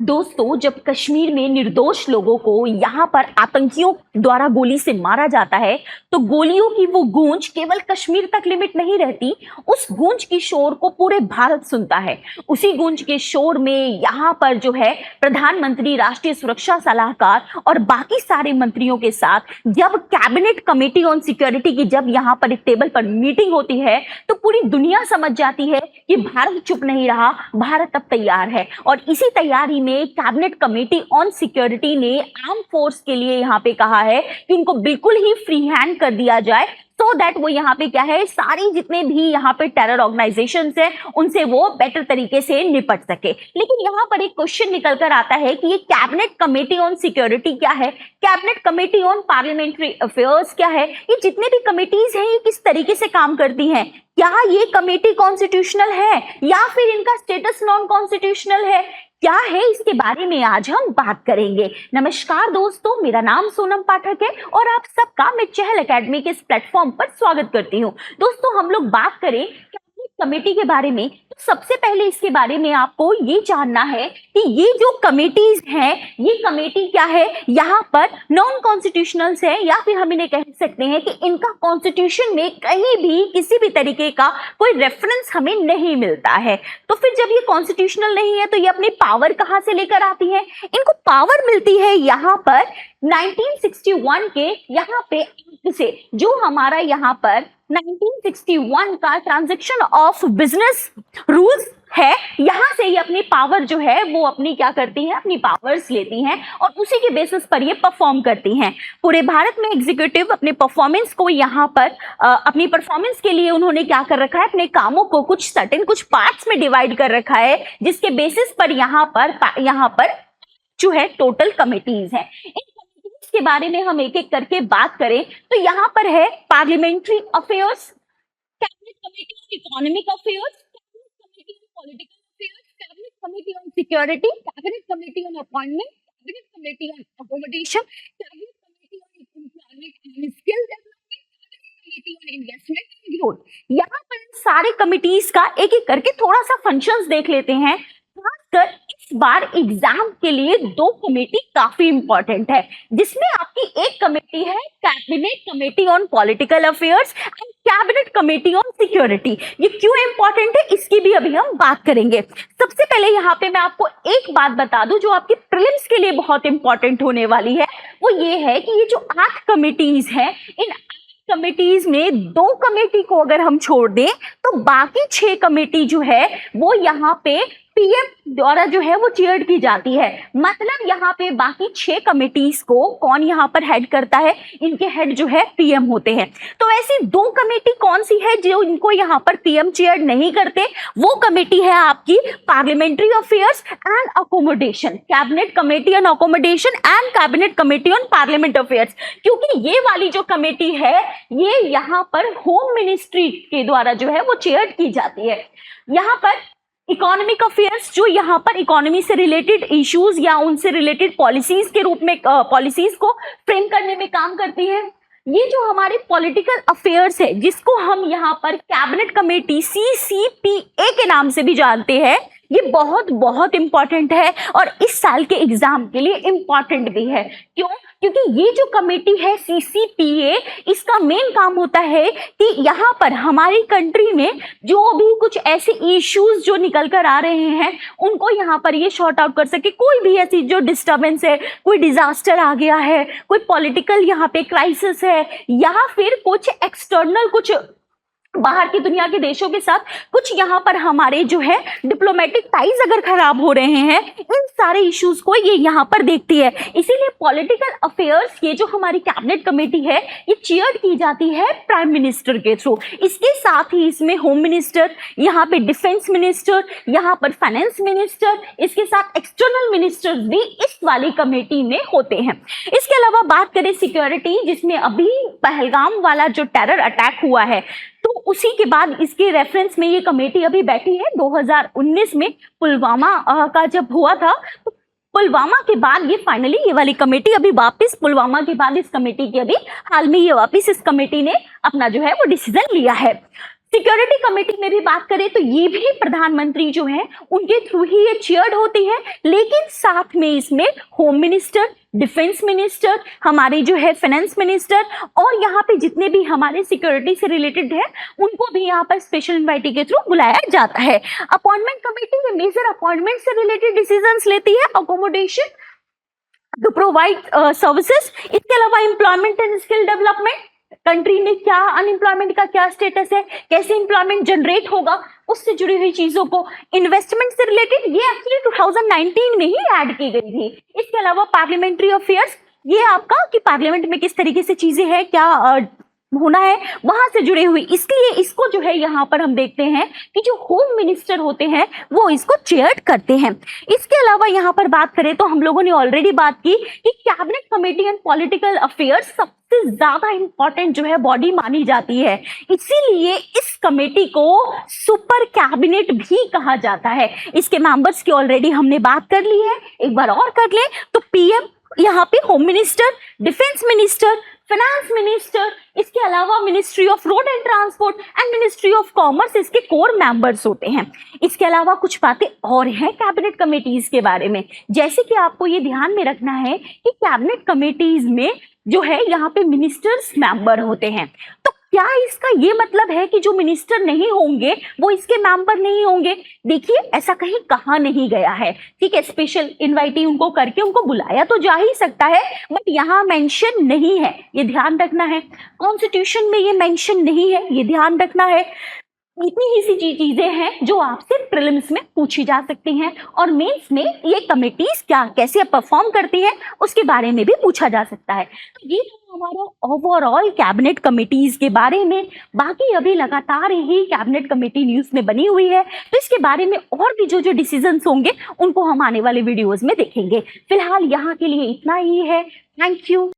दोस्तों, जब कश्मीर में निर्दोष लोगों को यहाँ पर आतंकियों द्वारा गोली से मारा जाता है तो गोलियों की वो गूंज केवल कश्मीर तक लिमिट नहीं रहती। उस गूंज की शोर को पूरे भारत सुनता है। उसी गूंज के शोर में यहाँ पर जो है प्रधानमंत्री, राष्ट्रीय सुरक्षा सलाहकार और बाकी सारे मंत्रियों के साथ जब कैबिनेट कमेटी ऑन सिक्योरिटी की जब यहाँ पर एक टेबल पर मीटिंग होती है तो पूरी दुनिया समझ जाती है कि भारत चुप नहीं रहा, भारत अब तैयार है। और इसी तैयारी में कैबिनेट कमेटी ऑन सिक्योरिटी ने आर्म फोर्स के लिए यहाँ पे कहा है कि उनको बिल्कुल ही फ्री हैंड कर दिया जाए सो दैट वो यहाँ पे क्या है, सारी जितने भी यहाँ पे टेरर ऑर्गेनाइजेशंस है उनसे वो बेटर तरीके से निपट सके। लेकिन यहाँ पर एक क्वेश्चन निकल कर आता है कि ये कैबिनेट कमेटी ऑन सिक्योरिटी क्या है, cabinet committee on parliamentary affairs क्या है, ये जितने भी कमेटीज हैं ये किस तरीके से काम करती हैं, क्या ये कमेटी कॉन्स्टिट्यूशनल है या फिर इनका स्टेटस नॉन कॉन्स्टिट्यूशनल है, क्या है, इसके बारे में आज हम बात करेंगे। नमस्कार दोस्तों, मेरा नाम सोनम पाठक है और आप सबका मैं चहल एकेडमी के इस प्लेटफॉर्म पर स्वागत करती हूँ। दोस्तों, हम लोग बात करें कमेटी के बारे में तो सबसे पहले इसके बारे में आपको ये जानना है कि ये जो कमेटीज हैं ये कमेटी क्या है, यहाँ पर नॉन कॉन्स्टिट्यूशनल है या फिर हम इन्हें कह सकते हैं कि इनका कॉन्स्टिट्यूशन में कहीं भी किसी भी तरीके का कोई रेफरेंस हमें नहीं मिलता है। तो फिर जब ये कॉन्स्टिट्यूशनल नहीं है तो ये अपनी पावर कहाँ से लेकर आती है? इनको पावर मिलती है यहाँ पर 1961 के यहाँ पे से, जो हमारा यहाँ पर 1961 का ट्रांजैक्शन ऑफ बिजनेस रूल्स है, यहाँ से ये अपनी पावर जो है वो अपनी क्या करती हैं, अपनी पावर्स लेती हैं और उसी के बेसिस पर ये परफॉर्म करती हैं। पूरे भारत में एग्जीक्यूटिव अपने परफॉर्मेंस को यहाँ पर अपनी परफॉर्मेंस के लिए उन्होंने क्या कर रखा है, अपने कामों को कुछ पार्ट्स में डिवाइड कर रखा है, जिसके बेसिस पर यहाँ पर जो है टोटल कमिटीज है। के बारे में हम एक एक करके बात करें तो यहाँ पर है parliamentary affairs, cabinet committee on economic affairs, cabinet committee on political affairs, cabinet committee on security, cabinet committee on appointment, cabinet committee on accommodation, cabinet committee on employment and skill development, cabinet committee on investment and growth. यहाँ पर सारे committees का एक एक करके थोड़ा सा functions देख लेते हैं। खासकर इस बार एग्जाम के लिए दो कमेटी काफी इंपॉर्टेंट है, जिसमें आपकी एक कमेटी है cabinet committee on political affairs and cabinet committee on security. ये क्यों इंपॉर्टेंट है इसकी भी अभी हम बात करेंगे। सबसे पहले यहाँ पे मैं आपको एक बात बता दूं जो आपकी प्रीलिम्स के लिए बहुत इंपॉर्टेंट होने वाली है, वो ये है कि ये जो 8 कमिटीज हैं, इन कमिटीज में 2 कमेटी को अगर हम छोड़ दें तो बाकी 6 कमेटी जो है वो यहाँ पे पीएम द्वारा जो है वो चेयर की जाती है। मतलब यहाँ पे बाकी 6 कमेटीज को कौन यहाँ पर हेड करता है, इनके हेड जो है पीएम होते हैं। तो ऐसी 2 कमेटी कौन सी है जो इनको यहाँ पर पीएम चेयर नहीं करते? वो कमेटी है आपकी parliamentary affairs and accommodation, cabinet committee on accommodation and cabinet committee on parliament affairs. क्योंकि ये वाली जो कमेटी है ये यहाँ पर होम मिनिस्ट्री के द्वारा जो है वो चेयर की जाती है। यहाँ पर इकोनॉमिक अफेयर्स जो यहाँ पर इकोनॉमी से रिलेटेड इश्यूज या उनसे रिलेटेड पॉलिसीज के रूप में पॉलिसीज को फ्रेम करने में काम करती है। ये जो हमारे पॉलिटिकल अफेयर्स है जिसको हम यहाँ पर कैबिनेट कमेटी CCPA के नाम से भी जानते हैं, ये बहुत बहुत इंपॉर्टेंट है और इस साल के एग्जाम के लिए इंपॉर्टेंट भी है। क्यों? क्योंकि ये जो कमेटी है CCPA, इसका मेन काम होता है कि यहाँ पर हमारी कंट्री में जो भी कुछ ऐसे इश्यूज जो निकल कर आ रहे हैं उनको यहाँ पर ये शॉर्ट आउट कर सके। कोई भी ऐसी जो डिस्टर्बेंस है, कोई डिजास्टर आ गया है, कोई पॉलिटिकल यहाँ पे क्राइसिस है या फिर कुछ एक्सटर्नल, कुछ बाहर की दुनिया के देशों के साथ कुछ यहाँ पर हमारे जो है डिप्लोमेटिक टाइज अगर खराब हो रहे हैं, इन सारे इश्यूज को ये यहाँ पर देखती है। इसीलिए पॉलिटिकल अफेयर्स ये जो हमारी कैबिनेट कमेटी है ये चेयर की जाती है प्राइम मिनिस्टर के थ्रू। इसके साथ ही इसमें होम मिनिस्टर, यहाँ पे डिफेंस मिनिस्टर, यहाँ पर फाइनेंस मिनिस्टर, इसके साथ एक्सटर्नल मिनिस्टर भी इस वाली कमेटी में होते हैं। इसके अलावा बात करें सिक्योरिटी, जिसमें अभी पहलगाम वाला जो टेरर अटैक हुआ है तो उसी के बाद इसके रेफरेंस में ये कमेटी अभी बैठी है। 2019 में पुलवामा का जब हुआ था तो पुलवामा के बाद ये फाइनली ये वाली कमेटी अभी वापस, पुलवामा के बाद इस कमेटी की अभी हाल में ये वापस इस कमेटी ने अपना जो है वो डिसीजन लिया है। सिक्योरिटी कमेटी में भी बात करें तो ये भी प्रधानमंत्री जो है उनके थ्रू ही ये चेयर्ड होती है, लेकिन साथ में इसमें होम मिनिस्टर, डिफेंस मिनिस्टर, हमारे जो है फाइनेंस मिनिस्टर और यहाँ पे जितने भी हमारे सिक्योरिटी से रिलेटेड है उनको भी यहाँ पर स्पेशल इन्वाइटी के थ्रू बुलाया जाता है। अपॉइंटमेंट कमेटी में मेजर अपॉइंटमेंट से रिलेटेड डिसीजंस लेती है, अकोमोडेशन टू प्रोवाइड सर्विसेज। इसके अलावा employment and skill development, country में क्या अनएम्प्लॉयमेंट का क्या स्टेटस है, कैसे एम्प्लॉयमेंट जनरेट होगा, उससे जुड़ी हुई चीजों को, इन्वेस्टमेंट से रिलेटेड ये एक्चुअली 2019 में ही ऐड की गई थी। इसके अलावा पार्लियामेंट्री अफेयर्स, ये आपका कि पार्लियामेंट में किस तरीके से चीजें हैं, क्या होना है, वहां से जुड़े हुए, इसलिए इसको जो है यहाँ पर हम देखते हैं कि जो होम मिनिस्टर होते हैं वो इसको चेयर करते हैं। इसके अलावा यहाँ पर बात करें तो हम लोगों ने ऑलरेडी बात की कि cabinet committee and political affairs सबसे ज्यादा इंपॉर्टेंट जो है बॉडी मानी जाती है, इसीलिए इस कमेटी को सुपर कैबिनेट भी कहा जाता है। इसके मेंबर्स की ऑलरेडी हमने बात कर ली है, एक बार और कर ले तो पीएम, यहाँ पे home minister, defence minister, finance minister, इसके अलावा ministry of road and transport and ministry of commerce इसके कोर मेंबर्स होते हैं। इसके अलावा कुछ बातें और हैं कैबिनेट कमेटीज के बारे में, जैसे कि आपको ये ध्यान में रखना है कि कैबिनेट कमेटीज में जो है यहाँ पे मिनिस्टर्स मेंबर होते हैं। तो क्या इसका ये मतलब है कि जो मिनिस्टर नहीं होंगे वो इसके मेंबर नहीं होंगे? देखिए ऐसा कहीं कहा नहीं गया है, ठीक है। स्पेशल इनवाइटी उनको करके उनको बुलाया तो जा ही सकता है, बट यहाँ मेंशन नहीं है, ये ध्यान रखना है। कॉन्स्टिट्यूशन में ये मेंशन नहीं है, ये ध्यान रखना है। इतनी ही सी चीजें हैं जो आपसे प्रीलिम्स में पूछी जा सकती हैं और मेंस में ये कमेटीज क्या कैसे परफॉर्म करती हैं उसके बारे में भी पूछा जा सकता है। तो ये तो हमारा ओवरऑल कैबिनेट कमेटीज के बारे में। बाकी अभी लगातार ही कैबिनेट कमेटी न्यूज में बनी हुई है, तो इसके बारे में और भी जो डिसीजंस होंगे उनको हम आने वाले वीडियोज में देखेंगे। फिलहाल यहाँ के लिए इतना ही है। Thank you.